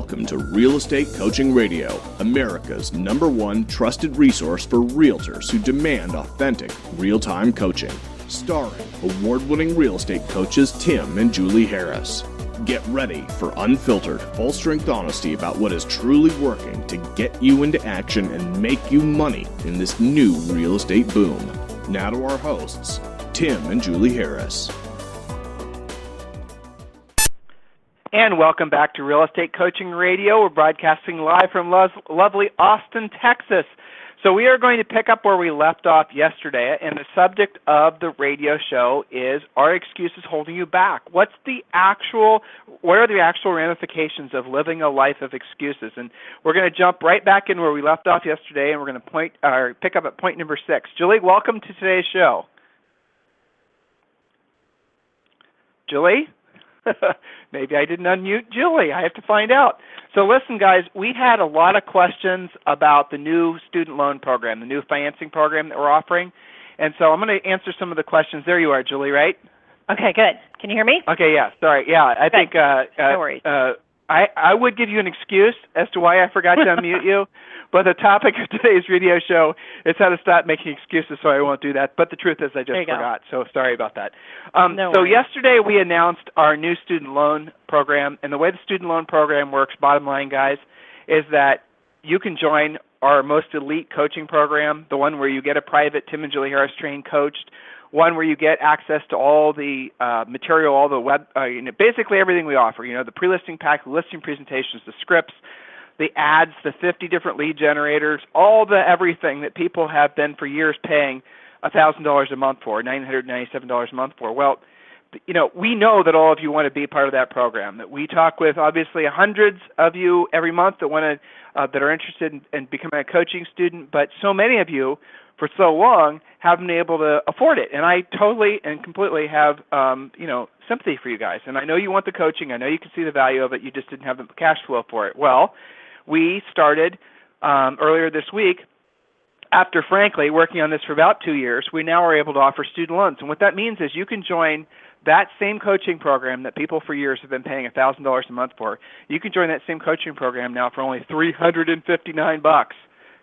Welcome to Real Estate Coaching Radio, America's #1 trusted resource for realtors who demand authentic, real-time coaching. Starring award-winning real estate coaches Tim and Julie Harris. Get ready for unfiltered, full-strength honesty about what is truly working to get you into action and make you money in this new real estate boom. Now to our hosts, Tim and Julie Harris. And welcome back to Real Estate Coaching Radio. We're broadcasting live from lovely Austin, Texas. So we are going to pick up where we left off yesterday, and the subject of the radio show is, are excuses holding you back? What are the actual ramifications of living a life of excuses? And we're going to jump right back in where we left off yesterday, and we're going to pick up at point number 6. Julie, welcome to today's show. Julie? Maybe I didn't unmute Julie. I have to find out. So listen, guys, we had a lot of questions about the new student loan program, the new financing program that we're offering. And so I'm going to answer some of the questions. There you are, Julie, right? Okay, good. Can you hear me? Okay, yeah. Sorry. Yeah, I think no worries. I would give you an excuse as to why I forgot to unmute you, but the topic of today's radio show is how to stop making excuses, so I won't do that. But the truth is I just forgot, so sorry about that. So yesterday we announced our new student loan program, and the way the student loan program works, bottom line, guys, is that you can join our most elite coaching program, the one where you get a private Tim and Julie Harris trained coached, one where you get access to all the material, all the web, basically everything we offer, the pre-listing pack, the listing presentations, the scripts, the ads, the 50 different lead generators, all the everything that people have been for years paying $1,000 a month for, $997 a month for. Well, we know that all of you want to be part of that program, that we talk with obviously hundreds of you every month that want to, that are interested in becoming a coaching student, but so many of you for so long haven't been able to afford it. And I totally and completely have, sympathy for you guys. And I know you want the coaching. I know you can see the value of it. You just didn't have the cash flow for it. Well, we started earlier this week. After, frankly, working on this for about 2 years, we now are able to offer student loans. And what that means is you can join that same coaching program that people for years have been paying $1,000 a month for. You can join that same coaching program now for only $359.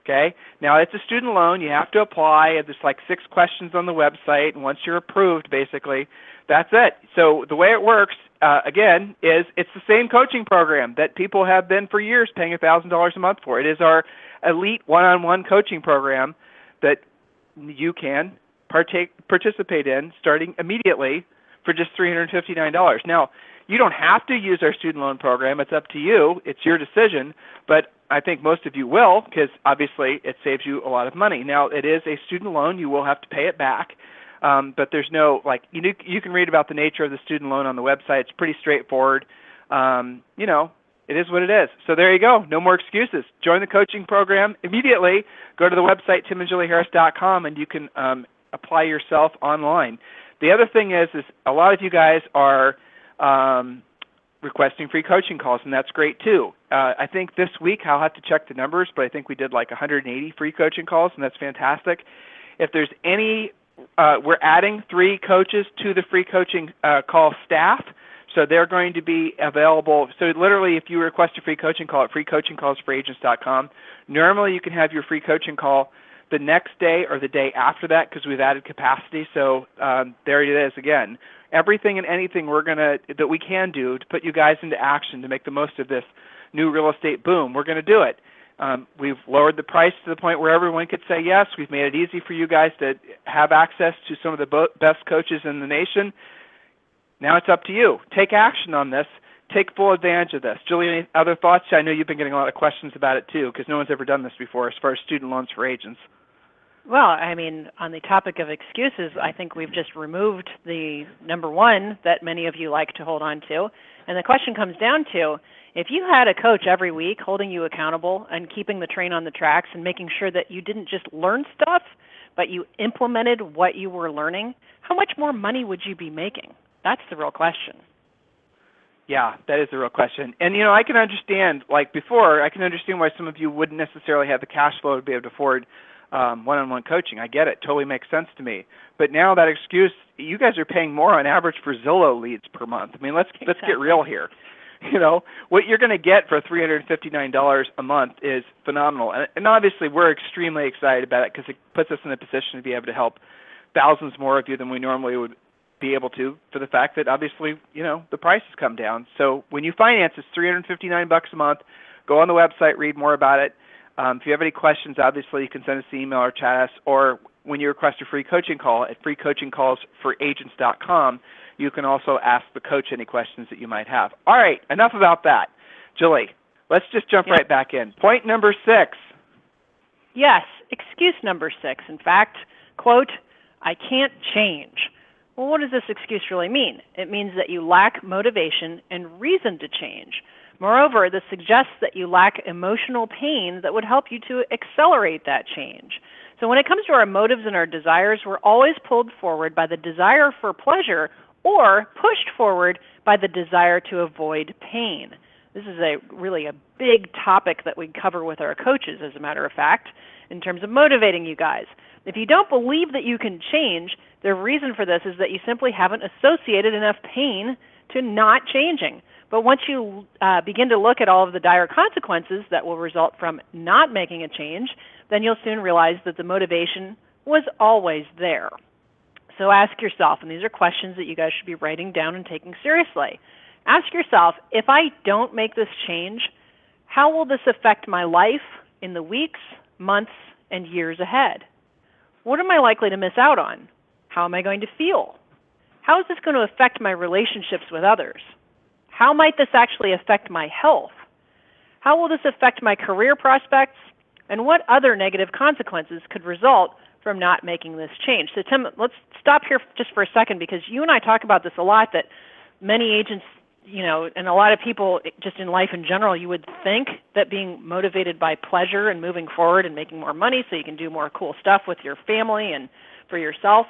Okay? Now, it's a student loan. You have to apply. There's like 6 questions on the website, and once you're approved, basically, that's it. So the way it works, again, is it's the same coaching program that people have been for years paying $1,000 a month for. It is our elite one-on-one coaching program that you can participate in starting immediately for just $359. Now, you don't have to use our student loan program. It's up to you. It's your decision, but I think most of you will because obviously it saves you a lot of money. Now, it is a student loan. You will have to pay it back, but there's no, you can read about the nature of the student loan on the website. It's pretty straightforward. It is what it is. So there you go. No more excuses. Join the coaching program immediately. Go to the website, timandjulieharris.com, and you can apply yourself online. The other thing is a lot of you guys are requesting free coaching calls, and that's great too. I think this week I'll have to check the numbers, but I think we did like 180 free coaching calls, and that's fantastic. If there's any, we're adding 3 coaches to the free coaching call staff, so they're going to be available. So literally, if you request a free coaching call at freecoachingcallsforagents.com, normally you can have your free coaching call the next day or the day after that because we've added capacity. So there it is again. Everything and anything that we can do to put you guys into action to make the most of this new real estate boom, we're going to do it. We've lowered the price to the point where everyone could say yes. We've made it easy for you guys to have access to some of the best coaches in the nation. Now it's up to you. Take action on this. Take full advantage of this. Julie, any other thoughts? I know you've been getting a lot of questions about it too because no one's ever done this before as far as student loans for agents. Well, I mean, on the topic of excuses, I think we've just removed the number one that many of you like to hold on to. And the question comes down to, if you had a coach every week holding you accountable and keeping the train on the tracks and making sure that you didn't just learn stuff, but you implemented what you were learning, how much more money would you be making? That's the real question. Yeah, that is the real question. And, I can understand, like before, I can understand why some of you wouldn't necessarily have the cash flow to be able to afford one-on-one coaching. I get it. Totally makes sense to me. But now that excuse, you guys are paying more on average for Zillow leads per month. I mean, let's get real here. what you're going to get for $359 a month is phenomenal. And obviously, we're extremely excited about it because it puts us in a position to be able to help thousands more of you than we normally would be able to, for the fact that obviously, the price has come down. So when you finance, it's $359 a month. Go on the website, read more about it. If you have any questions, obviously you can send us an email or chat us, or when you request a free coaching call at freecoachingcallsforagents.com, you can also ask the coach any questions that you might have. All right, enough about that. Julie, let's just jump right back in. Point number 6. Yes, excuse number 6. In fact, quote, I can't change. Well, what does this excuse really mean? It means that you lack motivation and reason to change. Moreover, this suggests that you lack emotional pain that would help you to accelerate that change. So when it comes to our motives and our desires, we're always pulled forward by the desire for pleasure or pushed forward by the desire to avoid pain. This is really a big topic that we cover with our coaches, as a matter of fact, in terms of motivating you guys. If you don't believe that you can change, the reason for this is that you simply haven't associated enough pain to not changing. But once you begin to look at all of the dire consequences that will result from not making a change, then you'll soon realize that the motivation was always there. So ask yourself, and these are questions that you guys should be writing down and taking seriously. Ask yourself, if I don't make this change, how will this affect my life in the weeks, months, and years ahead? What am I likely to miss out on? How am I going to feel? How is this going to affect my relationships with others? How might this actually affect my health? How will this affect my career prospects? And what other negative consequences could result from not making this change? So Tim, let's stop here just for a second, because you and I talk about this a lot, that many agents, and a lot of people just in life in general, you would think that being motivated by pleasure and moving forward and making more money so you can do more cool stuff with your family and for yourself,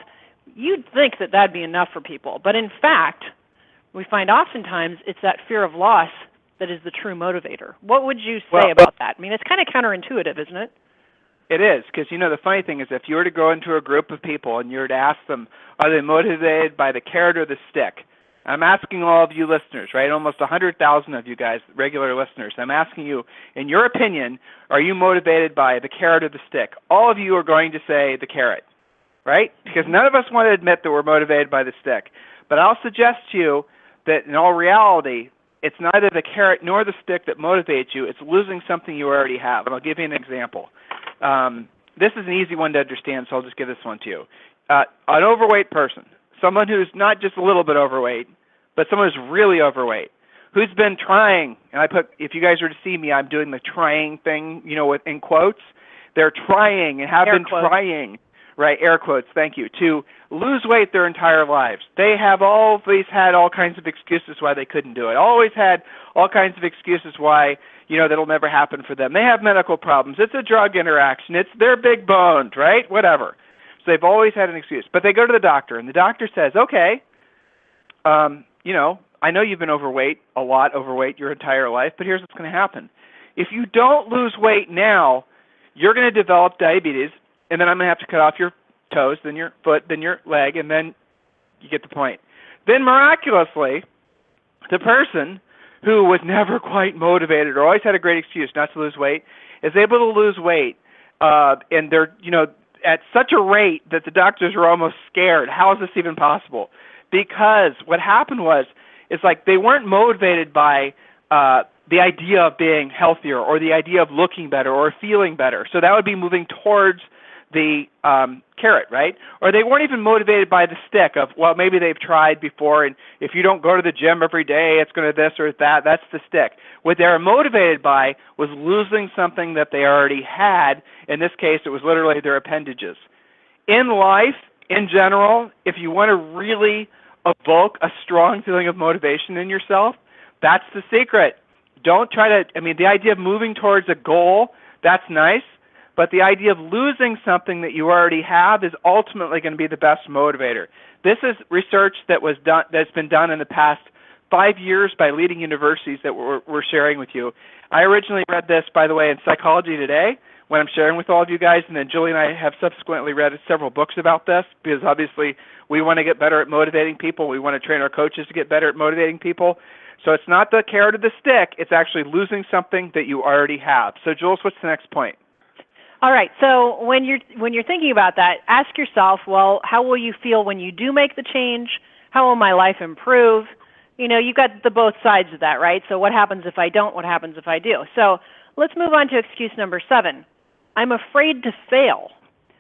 you'd think that that'd be enough for people. But in fact, we find oftentimes it's that fear of loss that is the true motivator. What would you say about that? I mean, it's kind of counterintuitive, isn't it? It is, because the funny thing is, if you were to go into a group of people and you were to ask them, are they motivated by the carrot or the stick? I'm asking all of you listeners, right? Almost 100,000 of you guys, regular listeners. I'm asking you, in your opinion, are you motivated by the carrot or the stick? All of you are going to say the carrot, right? Because none of us want to admit that we're motivated by the stick. But I'll suggest to you that in all reality, it's neither the carrot nor the stick that motivates you. It's losing something you already have. And I'll give you an example. This is an easy one to understand, so I'll just give this one to you. An overweight person, someone who's not just a little bit overweight, but someone who's really overweight, who's been trying, and if you guys were to see me, I'm doing the trying thing, in quotes. They're trying and have been trying, right, air quotes, thank you, to lose weight their entire lives. They have always had all kinds of excuses why they couldn't do it, always had all kinds of excuses why, that'll never happen for them. They have medical problems. It's a drug interaction. They're big boned, right, whatever. So they've always had an excuse. But they go to the doctor, and the doctor says, okay, I know you've been overweight, a lot overweight your entire life, but here's what's going to happen. If you don't lose weight now, you're going to develop diabetes, and then I'm going to have to cut off your toes, then your foot, then your leg, and then you get the point. Then miraculously, the person who was never quite motivated or always had a great excuse not to lose weight is able to lose weight, and they're, at such a rate that the doctors are almost scared. How is this even possible? Because what happened was, it's like they weren't motivated by the idea of being healthier or the idea of looking better or feeling better. So that would be moving towards the carrot, right? Or they weren't even motivated by the stick of, well, maybe they've tried before, and if you don't go to the gym every day, it's going to this or that. That's the stick. What they were motivated by was losing something that they already had. In this case, it was literally their appendages. In life, in general, if you want to really evoke a strong feeling of motivation in yourself, that's the secret. Don't try to, the idea of moving towards a goal, that's nice, but the idea of losing something that you already have is ultimately going to be the best motivator. This is research that's been done in the past 5 years by leading universities that we're sharing with you. I originally read this, by the way, in Psychology Today when I'm sharing with all of you guys, and then Julie and I have subsequently read several books about this because obviously we want to get better at motivating people. We want to train our coaches to get better at motivating people. So it's not the carrot or the stick. It's actually losing something that you already have. So, Jules, what's the next point? All right. So when you're thinking about that, ask yourself, well, how will you feel when you do make the change? How will my life improve? You know, you've got the both sides of that, right? So what happens if I don't? What happens if I do? So let's move on to excuse number 7. I'm afraid to fail.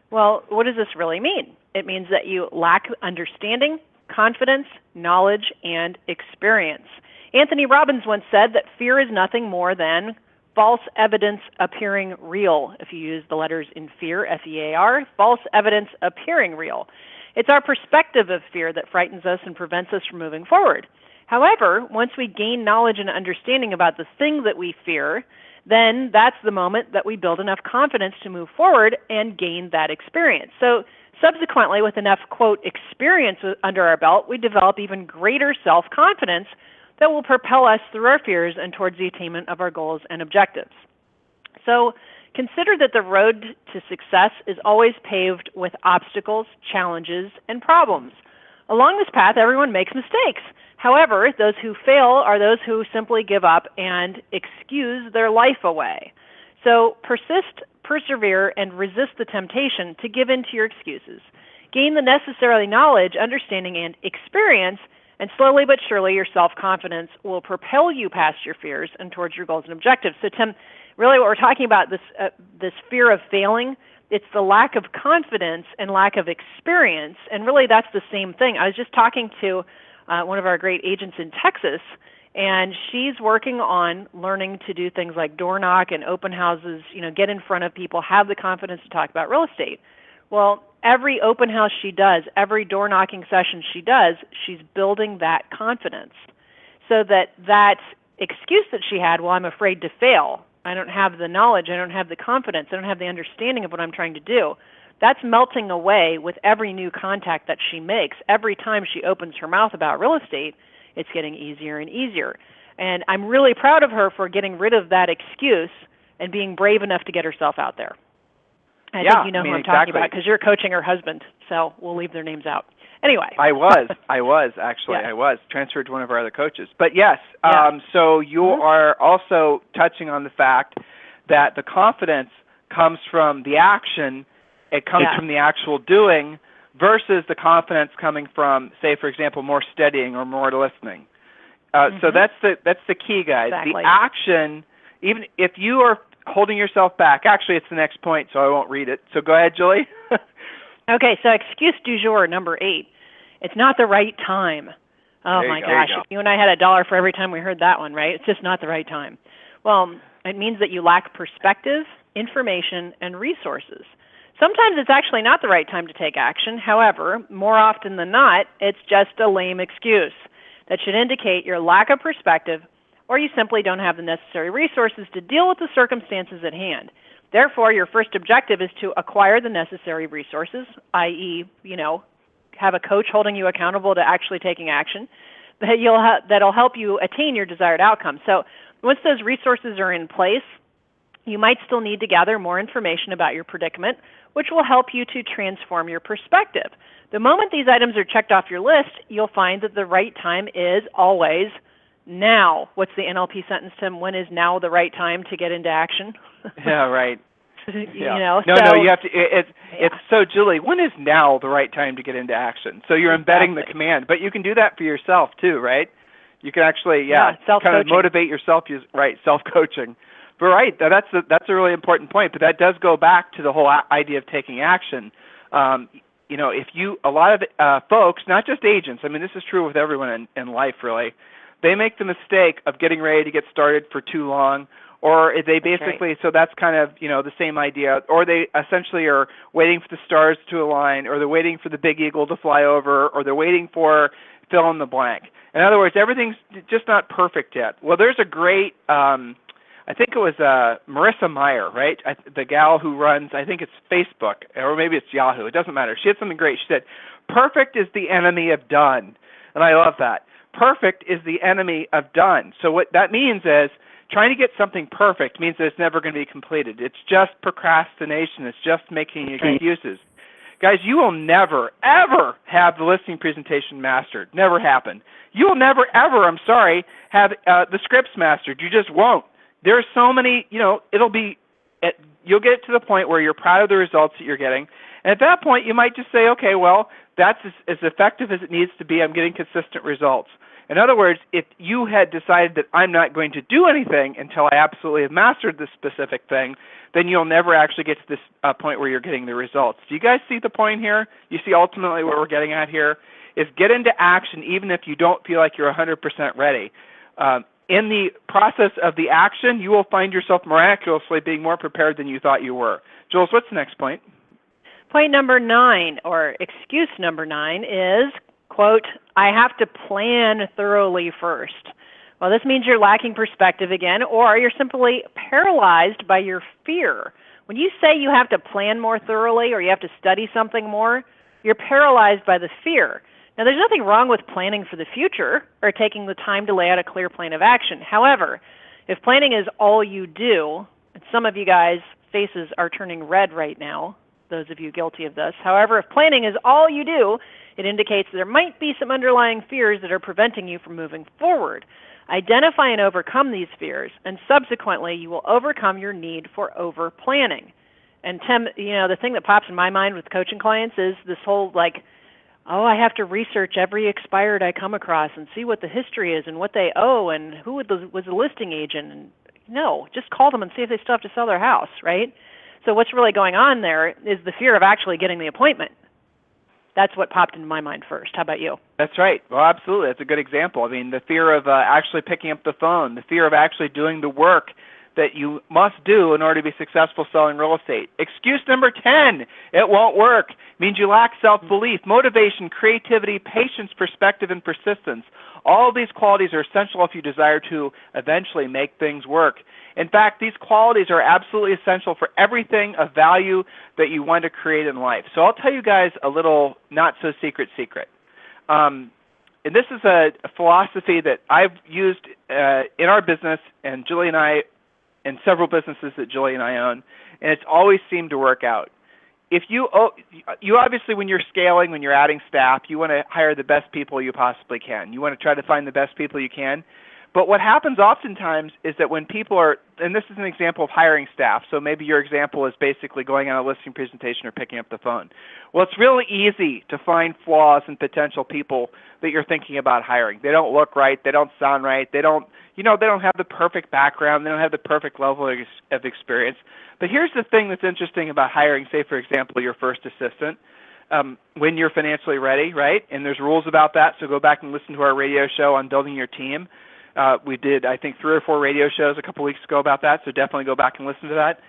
Well, what does this really mean? It means that you lack understanding, confidence, knowledge, and experience. Anthony Robbins once said that fear is nothing more than false evidence appearing real. If you use the letters in fear, F-E-A-R, false evidence appearing real. It's our perspective of fear that frightens us and prevents us from moving forward. However, once we gain knowledge and understanding about the thing that we fear, then that's the moment that we build enough confidence to move forward and gain that experience. So subsequently, with enough, quote, experience under our belt, we develop even greater self-confidence that will propel us through our fears and towards the attainment of our goals and objectives. So consider that the road to success is always paved with obstacles, challenges, and problems. Along this path, everyone makes mistakes. However, those who fail are those who simply give up and excuse their life away. So persist, persevere, and resist the temptation to give in to your excuses. Gain the necessary knowledge, understanding, and experience, and slowly but surely your self-confidence will propel you past your fears and towards your goals and objectives. So Tim, really what we're talking about, this fear of failing, it's the lack of confidence and lack of experience, and really that's the same thing. I was just talking to one of our great agents in Texas, and she's working on learning to do things like door knock and open houses, get in front of people, have the confidence to talk about real estate. Well, every open house she does, every door knocking session she does, she's building that confidence so that excuse that she had, well, I'm afraid to fail, I don't have the knowledge, I don't have the confidence, I don't have the understanding of what I'm trying to do, that's melting away with every new contact that she makes. Every time she opens her mouth about real estate, it's getting easier and easier. And I'm really proud of her for getting rid of that excuse and being brave enough to get herself out there. I think you know who I'm talking about because you're coaching her husband, so we'll leave their names out. Anyway. I was transferred to one of our other coaches. But yes, so you are also touching on the fact that the confidence comes from the action, it comes from the actual doing, versus the confidence coming from, say, for example, more studying or more listening. So that's the key, guys. Exactly. The action, even if you are holding yourself back. Actually, it's the next point, so I won't read it. So go ahead, Julie. Okay, so excuse du jour, number 8. It's not the right time. Oh, my gosh. You and I had $1 for every time we heard that one, right? It's just not the right time. Well, it means that you lack perspective, information, and resources. Sometimes it's actually not the right time to take action. However, more often than not, it's just a lame excuse that should indicate your lack of perspective, or you simply don't have the necessary resources to deal with the circumstances at hand. Therefore, your first objective is to acquire the necessary resources, i.e., have a coach holding you accountable to actually taking action that'll help you attain your desired outcome. So once those resources are in place, you might still need to gather more information about your predicament, which will help you to transform your perspective. The moment these items are checked off your list, you'll find that the right time is always now. What's the NLP sentence, Tim? When is now the right time to get into action? Yeah, right. You have to. It's so, Julie. When is now the right time to get into action? So you're embedding the command, but you can do that for yourself too, right? You can actually, kind of motivate yourself. Right, self-coaching. But right, that's a really important point. But that does go back to the whole idea of taking action. If a lot of folks, not just agents. I mean, this is true with everyone in life, really. They make the mistake of getting ready to get started for too long, or they basically, so that's kind of, the same idea, or they essentially are waiting for the stars to align, or they're waiting for the big eagle to fly over, or they're waiting for fill in the blank. In other words, everything's just not perfect yet. Well, there's a great, I think it was Marissa Mayer, right? The gal who runs, I think it's Facebook, or maybe it's Yahoo. It doesn't matter. She had something great. She said, perfect is the enemy of done. And I love that. Perfect is the enemy of done. So what that means is trying to get something perfect means that it's never going to be completed. It's just procrastination. It's just making excuses. Guys, you will never, ever have the listing presentation mastered. Never happen. You will never, ever, have the scripts mastered. You just won't. There are so many, you'll get to the point where you're proud of the results that you're getting. And at that point, you might just say, okay, well, that's as effective as it needs to be. I'm getting consistent results. In other words, if you had decided that I'm not going to do anything until I absolutely have mastered this specific thing, then you'll never actually get to this point where you're getting the results. Do you guys see the point here? You see ultimately what we're getting at here is get into action even if you don't feel like you're 100% ready. In the process of the action, you will find yourself miraculously being more prepared than you thought you were. Jules, what's the next point? Point number 9, or excuse number 9, is, quote, I have to plan thoroughly first. Well, this means you're lacking perspective again, or you're simply paralyzed by your fear. When you say you have to plan more thoroughly or you have to study something more, you're paralyzed by the fear. Now, there's nothing wrong with planning for the future or taking the time to lay out a clear plan of action. However, if planning is all you do, and some of you guys' faces are turning red right now, those of you guilty of this. However, if planning is all you do, it indicates there might be some underlying fears that are preventing you from moving forward. Identify and overcome these fears, and subsequently you will overcome your need for over-planning. And Tim, the thing that pops in my mind with coaching clients is this whole I have to research every expired I come across and see what the history is and what they owe and who was the listing agent. And no, just call them and see if they still have to sell their house, right? So what's really going on there is the fear of actually getting the appointment. That's what popped into my mind first. How about you? That's right. Well, absolutely. That's a good example. I mean, the fear of actually picking up the phone, the fear of actually doing the work that you must do in order to be successful selling real estate. Excuse number 10, it won't work, means you lack self-belief, motivation, creativity, patience, perspective, and persistence. All of these qualities are essential if you desire to eventually make things work. In fact, these qualities are absolutely essential for everything of value that you want to create in life. So I'll tell you guys a little not-so-secret secret. And this is a philosophy that I've used in our business, and Julie and I, and several businesses that Julie and I own, and it's always seemed to work out. If you obviously, when you're scaling, when you're adding staff, you want to hire the best people you possibly can. You want to try to find the best people you can. But what happens oftentimes is that when people are, and this is an example of hiring staff, so maybe your example is basically going on a listing presentation or picking up the phone. Well, it's really easy to find flaws in potential people that you're thinking about hiring. They don't look right. They don't sound right. They don't have the perfect background. They don't have the perfect level of experience. But here's the thing that's interesting about hiring, say, for example, your first assistant, when you're financially ready, right? And there's rules about that, so go back and listen to our radio show on building your team. We did, I think, 3 or 4 radio shows a couple weeks ago about that, so definitely go back and listen to that.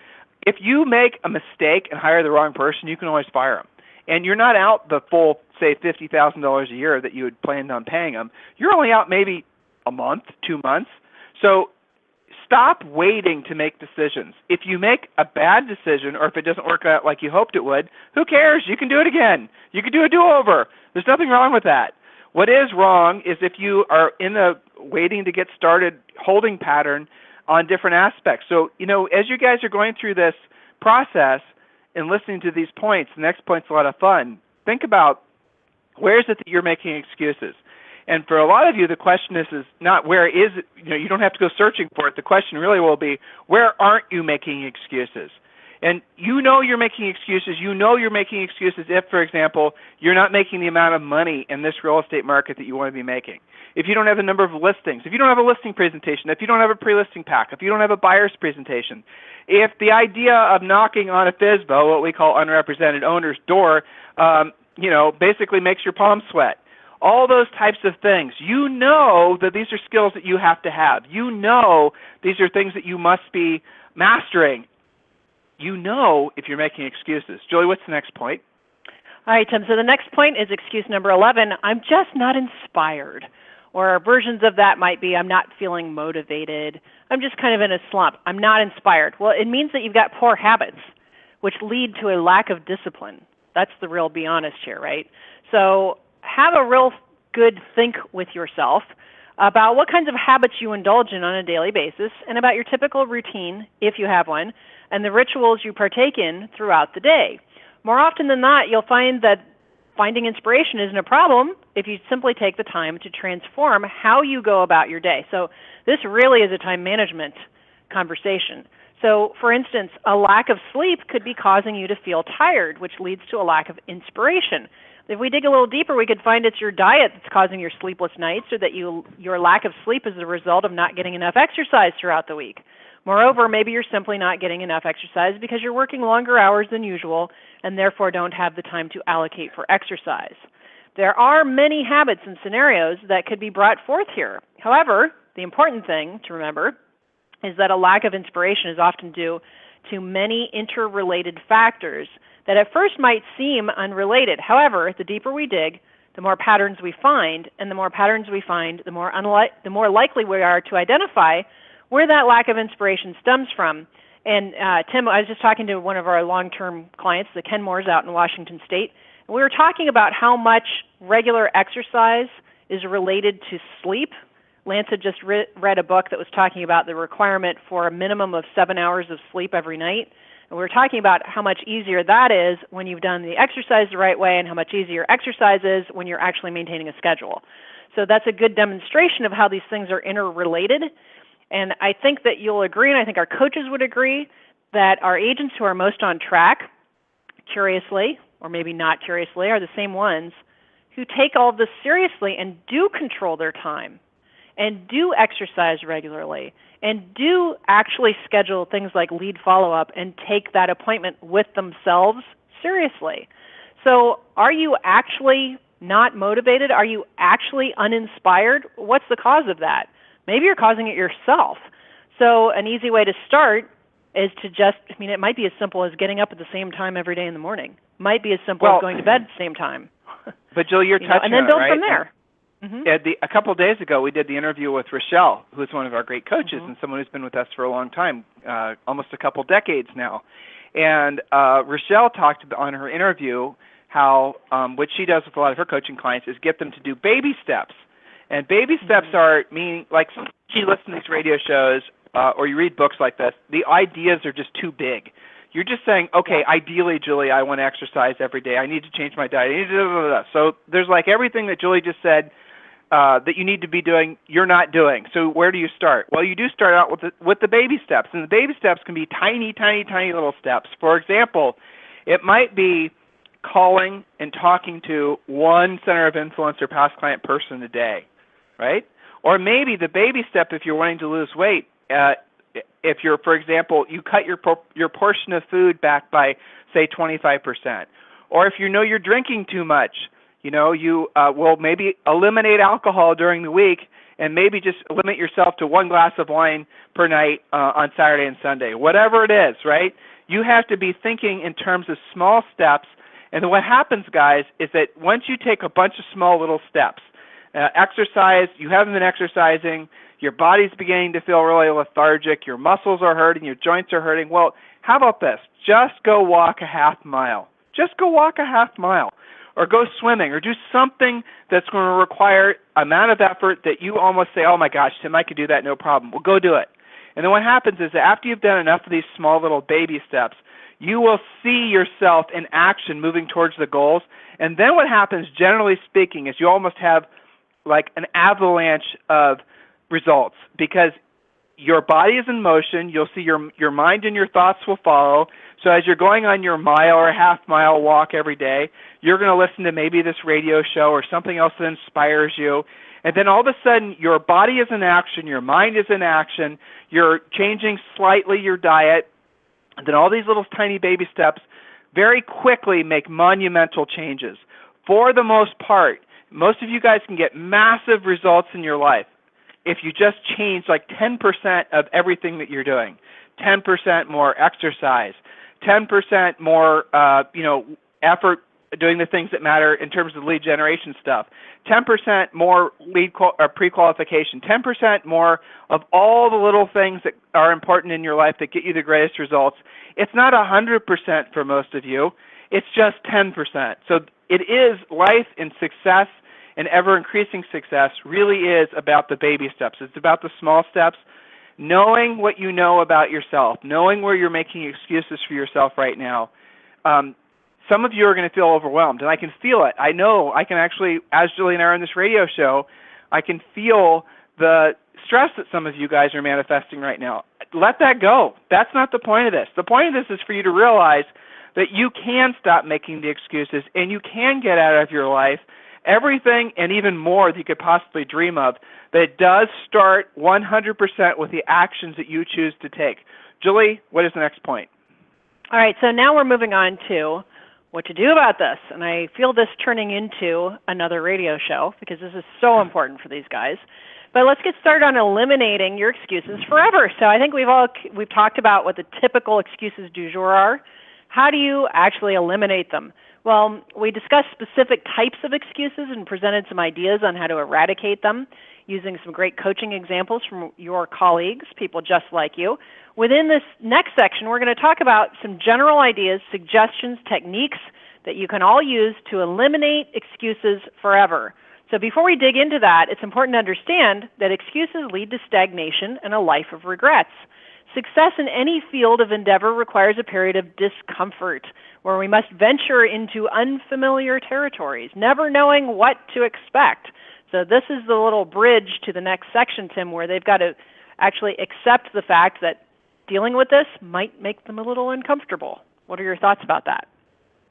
If you make a mistake and hire the wrong person, you can always fire them. And you're not out the full, say, $50,000 a year that you had planned on paying them. You're only out maybe a month, 2 months. So stop waiting to make decisions. If you make a bad decision or if it doesn't work out like you hoped it would, who cares? You can do it again. You can do a do-over. There's nothing wrong with that. What is wrong is if you are in a waiting to get started holding pattern on different aspects. So, as you guys are going through this process and listening to these points, the next point's a lot of fun. Think about where is it that you're making excuses? And for a lot of you, the question is not where is it, you don't have to go searching for it. The question really will be, where aren't you making excuses? And you're making excuses. You're making excuses if, for example, you're not making the amount of money in this real estate market that you want to be making. If you don't have the number of listings, if you don't have a listing presentation, if you don't have a pre-listing pack, if you don't have a buyer's presentation, if the idea of knocking on a FSBO, what we call unrepresented owner's door, basically makes your palms sweat. All those types of things. That these are skills that you have to have. These are things that you must be mastering. If you're making excuses. Julie, what's the next point? All right, Tim. So the next point is excuse number 11. I'm just not inspired. Or versions of that might be I'm not feeling motivated. I'm just kind of in a slump. I'm not inspired. Well, it means that you've got poor habits, which lead to a lack of discipline. That's the real be honest here, right? So have a real good think with yourself about what kinds of habits you indulge in on a daily basis and about your typical routine, if you have one, and the rituals you partake in throughout the day. more often than not, you'll find that finding inspiration isn't a problem if you simply take the time to transform how you go about your day. So this really is a time management conversation. So, for instance, a lack of sleep could be causing you to feel tired, which leads to a lack of inspiration. If we dig a little deeper, we could find it's your diet that's causing your sleepless nights, or that your lack of sleep is the result of not getting enough exercise throughout the week. Moreover, maybe you're simply not getting enough exercise because you're working longer hours than usual and therefore don't have the time to allocate for exercise. There are many habits and scenarios that could be brought forth here. However, the important thing to remember is that a lack of inspiration is often due to many interrelated factors that at first might seem unrelated. However, the deeper we dig, the more patterns we find, and the more patterns we find, the more likely we are to identify where that lack of inspiration stems from. And Tim, I was just talking to one of our long-term clients, the Kenmores out in Washington State, and we were talking about how much regular exercise is related to sleep. Lance had just read a book that was talking about the requirement for a minimum of 7 hours of sleep every night. And we were talking about how much easier that is when you've done the exercise the right way, and how much easier exercise is when you're actually maintaining a schedule. So that's a good demonstration of how these things are interrelated. And I think that you'll agree, and I think our coaches would agree, that our agents who are most on track, curiously, or maybe not curiously, are the same ones who take all of this seriously and do control their time, and do exercise regularly, and do actually schedule things like lead follow-up and take that appointment with themselves seriously. So are you actually not motivated? Are you actually uninspired? What's the cause of that? Maybe you're causing it yourself. So an easy way to start is to it might be as simple as getting up at the same time every day in the morning. It might be as simple as going to bed at the same time. But Jill, you're touching and then build on it, right? from there. Mm-hmm. A couple of days ago, we did the interview with Rochelle, who's one of our great coaches and someone who's been with us for a long time, almost a couple decades now. And Rochelle talked on her interview how what she does with a lot of her coaching clients is get them to do baby steps. And baby steps are meaning, like, you listen to these radio shows or you read books like this, the ideas are just too big. You're just saying, okay, ideally, Julie, I want to exercise every day. I need to change my diet. So there's like everything that Julie just said that you need to be doing, you're not doing. So where do you start? Well, you do start out with the baby steps. And the baby steps can be tiny, tiny, tiny little steps. For example, it might be calling and talking to one center of influence or past client person a day, right? Or maybe the baby step, if you're wanting to lose weight, if you're, for example, you cut your portion of food back by, say, 25%. Or if you know you're drinking too much, you will maybe eliminate alcohol during the week and maybe just limit yourself to one glass of wine per night on Saturday and Sunday. Whatever it is, right? You have to be thinking in terms of small steps. And then what happens, guys, is that once you take a bunch of small little steps, exercise, you haven't been exercising, your body's beginning to feel really lethargic, your muscles are hurting, your joints are hurting. Well, how about this? Just go walk a half mile. Just go walk a half mile. Or go swimming, or do something that's going to require amount of effort that you almost say, oh my gosh, Tim, I could do that, no problem. Well, go do it. And then what happens is that after you've done enough of these small little baby steps, you will see yourself in action moving towards the goals. And then what happens, generally speaking, is you almost have like an avalanche of results, because your body is in motion. You'll see your mind and your thoughts will follow. So as you're going on your mile or half mile walk every day, you're going to listen to maybe this radio show or something else that inspires you. And then all of a sudden, your body is in action, your mind is in action, you're changing slightly your diet. And then all these little tiny baby steps very quickly make monumental changes. For the most part, most of you guys can get massive results in your life if you just change like 10% of everything that you're doing. 10% more exercise, 10% more effort doing the things that matter in terms of lead generation stuff, 10% more pre-qualification, 10% more of all the little things that are important in your life that get you the greatest results. It's not 100% for most of you. It's just 10%. So it is life and success, and ever-increasing success really is about the baby steps. It's about the small steps, knowing what you know about yourself, knowing where you're making excuses for yourself right now, some of you are going to feel overwhelmed, and I can feel it. I know I can actually, as Julie and I are on this radio show, I can feel the stress that some of you guys are manifesting right now. Let that go. That's not the point of this. The point of this is for you to realize that you can stop making the excuses and you can get out of your life everything and even more that you could possibly dream of. But it does start 100% with the actions that you choose to take. Julie, what is the next point? All right, so now we're moving on to what to do about this. And I feel this turning into another radio show because this is so important for these guys. But let's get started on eliminating your excuses forever. So I think we've talked about what the typical excuses du jour are. How do you actually eliminate them? Well, we discussed specific types of excuses and presented some ideas on how to eradicate them using some great coaching examples from your colleagues, people just like you. Within this next section, we're going to talk about some general ideas, suggestions, techniques that you can all use to eliminate excuses forever. So before we dig into that, it's important to understand that excuses lead to stagnation and a life of regrets. Success in any field of endeavor requires a period of discomfort where we must venture into unfamiliar territories, never knowing what to expect. So this is the little bridge to the next section, Tim, where they've got to actually accept the fact that dealing with this might make them a little uncomfortable. What are your thoughts about that?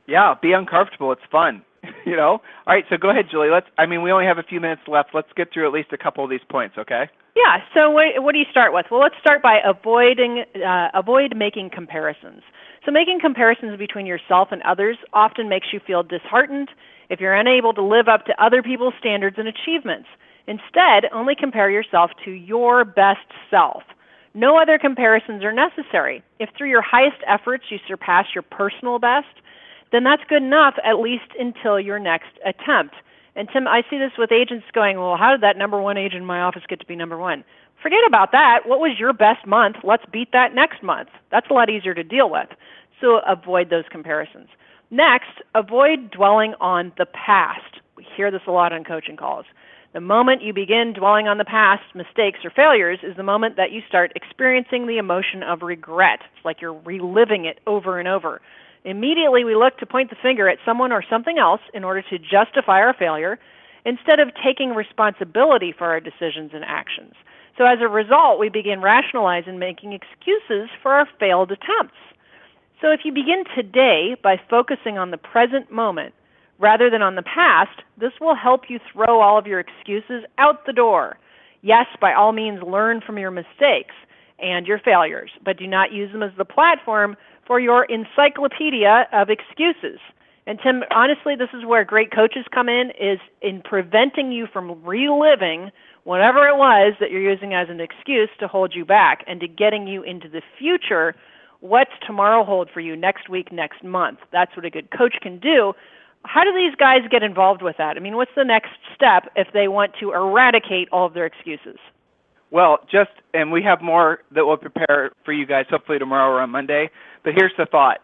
Yeah, be uncomfortable. It's fun. All right, so go ahead, Julie. We only have a few minutes left. Let's get through at least a couple of these points, okay? Yeah, so what do you start with? Well, let's start by avoid making comparisons. So making comparisons between yourself and others often makes you feel disheartened if you're unable to live up to other people's standards and achievements. Instead, only compare yourself to your best self. No other comparisons are necessary. If through your highest efforts you surpass your personal best, then that's good enough, at least until your next attempt. And Tim, I see this with agents going, well, how did that number one agent in my office get to be number one? Forget about that. What was your best month? Let's beat that next month. That's a lot easier to deal with. So avoid those comparisons. Next, avoid dwelling on the past. We hear this a lot on coaching calls. The moment you begin dwelling on the past mistakes or failures is the moment that you start experiencing the emotion of regret. It's like you're reliving it over and over. Immediately we look to point the finger at someone or something else in order to justify our failure instead of taking responsibility for our decisions and actions. So as a result, we begin rationalizing and making excuses for our failed attempts. So if you begin today by focusing on the present moment rather than on the past, this will help you throw all of your excuses out the door. Yes, by all means, learn from your mistakes and your failures, but do not use them as the platform for your encyclopedia of excuses. And Tim, honestly, this is where great coaches come in, is in preventing you from reliving whatever it was that you're using as an excuse to hold you back and to getting you into the future. What's tomorrow hold for you, next week, next month? That's what a good coach can do. How do these guys get involved with that? What's the next step if they want to eradicate all of their excuses? Well, and we have more that we'll prepare for you guys hopefully tomorrow or on Monday, but here's the thought.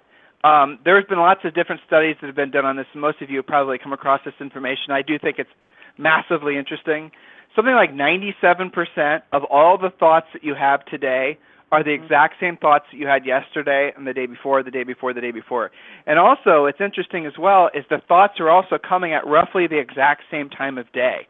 There's been lots of different studies that have been done on this, and most of you have probably come across this information. I do think it's massively interesting. Something like 97% of all the thoughts that you have today are the exact same thoughts that you had yesterday and the day before, the day before, the day before. And also, it's interesting as well, is the thoughts are also coming at roughly the exact same time of day.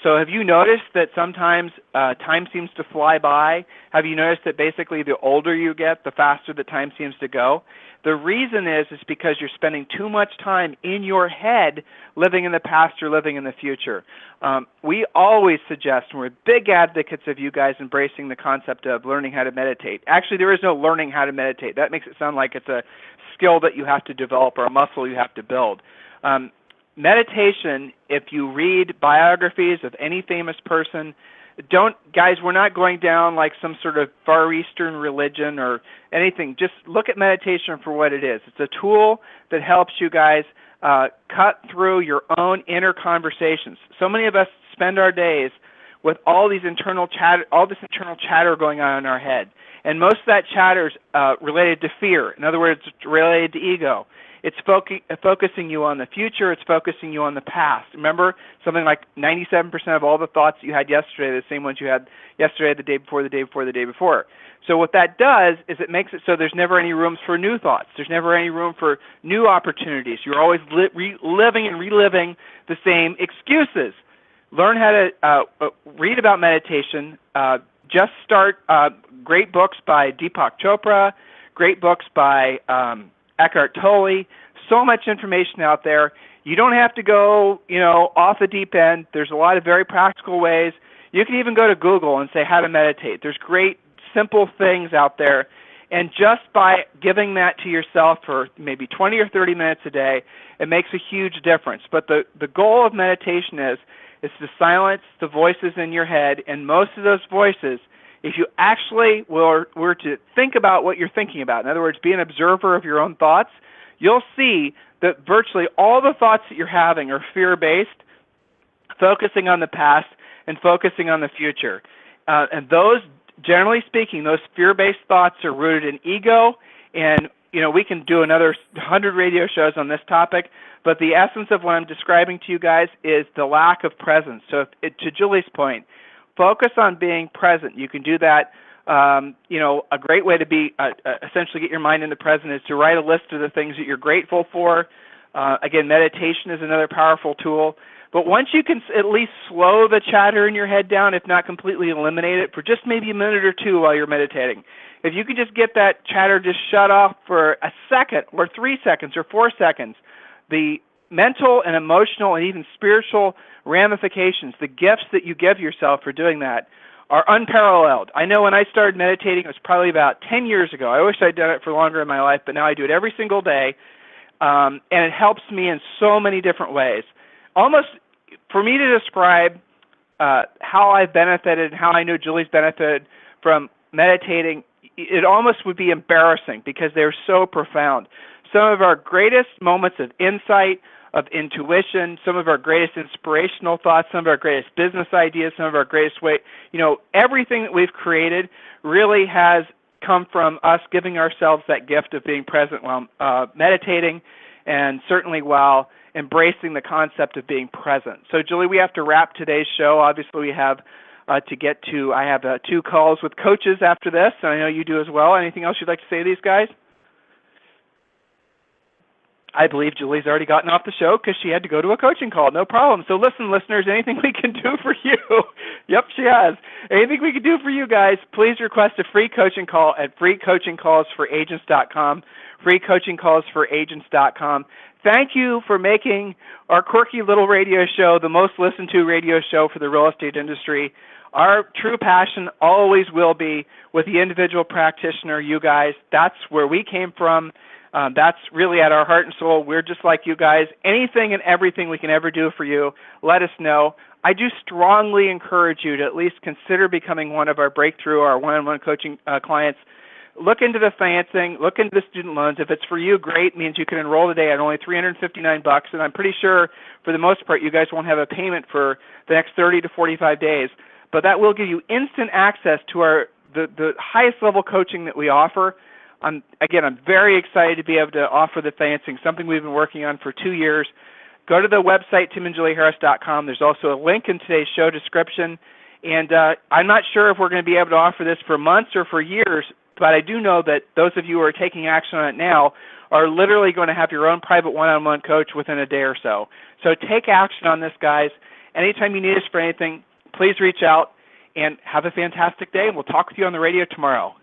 So have you noticed that sometimes time seems to fly by? Have you noticed that basically the older you get, the faster the time seems to go? The reason is because you're spending too much time in your head living in the past or living in the future. We always suggest, and we're big advocates of you guys embracing the concept of learning how to meditate. Actually, there is no learning how to meditate. That makes it sound like it's a skill that you have to develop or a muscle you have to build. Meditation, if you read biographies of any famous person, guys, we're not going down like some sort of Far Eastern religion or anything. Just look at meditation for what it is. It's a tool that helps you guys cut through your own inner conversations. So many of us spend our days with all this internal chatter going on in our head. And most of that chatter is related to fear. In other words, it's related to ego. It's focusing you on the future. It's focusing you on the past. Remember, something like 97% of all the thoughts that you had yesterday are the same ones you had yesterday, the day before, the day before, the day before. So what that does is it makes it so there's never any room for new thoughts. There's never any room for new opportunities. You're always living and reliving the same excuses. Learn how to read about meditation. Just start great books by Deepak Chopra, great books by Eckhart Tolle. So much information out there. You don't have to go, off the deep end. There's a lot of very practical ways. You can even go to Google and say how to meditate. There's great, simple things out there. And just by giving that to yourself for maybe 20 or 30 minutes a day, it makes a huge difference. But the goal of meditation is to silence the voices in your head, and most of those voices, if you actually were to think about what you're thinking about, in other words, be an observer of your own thoughts, you'll see that virtually all the thoughts that you're having are fear-based, focusing on the past and focusing on the future. And those, generally speaking, those fear-based thoughts are rooted in ego, and we can do another 100 radio shows on this topic, but the essence of what I'm describing to you guys is the lack of presence. So to Julie's point, focus on being present. You can do that. A great way to be essentially get your mind in the present is to write a list of the things that you're grateful for. Again, meditation is another powerful tool. But once you can at least slow the chatter in your head down, if not completely eliminate it, for just maybe a minute or two while you're meditating, if you can just get that chatter just shut off for a second or 3 seconds or 4 seconds, the mental and emotional and even spiritual ramifications, the gifts that you give yourself for doing that, are unparalleled. I know when I started meditating, it was probably about 10 years ago. I wish I'd done it for longer in my life, but now I do it every single day, and it helps me in so many different ways. Almost, for me to describe how I've benefited and how I know Julie's benefited from meditating, it almost would be embarrassing because they're so profound. Some of our greatest moments of insight, of intuition, some of our greatest inspirational thoughts, some of our greatest business ideas, some of our greatest everything that we've created really has come from us giving ourselves that gift of being present while meditating, and certainly while embracing the concept of being present. So, Julie, we have to wrap today's show. Obviously, we have to get to, I have 2 calls with coaches after this, and I know you do as well. Anything else you'd like to say to these guys? I believe Julie's already gotten off the show because she had to go to a coaching call. No problem. So listen, listeners, anything we can do for you? Yep, she has. Anything we can do for you guys, please request a free coaching call at freecoachingcallsforagents.com, freecoachingcallsforagents.com. Thank you for making our quirky little radio show the most listened to radio show for the real estate industry. Our true passion always will be with the individual practitioner, you guys. That's where we came from. That's really at our heart and soul. We're just like you guys. Anything and everything we can ever do for you, let us know. I do strongly encourage you to at least consider becoming one of our breakthrough, our one-on-one coaching clients. Look into the financing. Look into the student loans. If it's for you, great. It means you can enroll today at only $359, and I'm pretty sure for the most part you guys won't have a payment for the next 30 to 45 days. But that will give you instant access to the highest level coaching that we offer. I'm very excited to be able to offer the financing, something we've been working on for 2 years. Go to the website, timandjulieharris.com. There's also a link in today's show description. And I'm not sure if we're going to be able to offer this for months or for years, but I do know that those of you who are taking action on it now are literally going to have your own private one-on-one coach within a day or so. So take action on this, guys. Anytime you need us for anything, please reach out and have a fantastic day. And we'll talk with you on the radio tomorrow.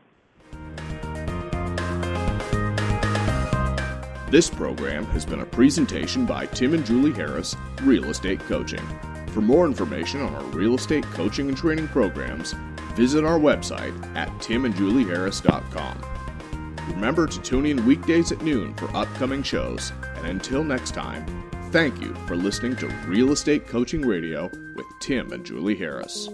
This program has been a presentation by Tim and Julie Harris, Real Estate Coaching. For more information on our real estate coaching and training programs, visit our website at timandjulieharris.com. Remember to tune in weekdays at noon for upcoming shows, and until next time, thank you for listening to Real Estate Coaching Radio with Tim and Julie Harris.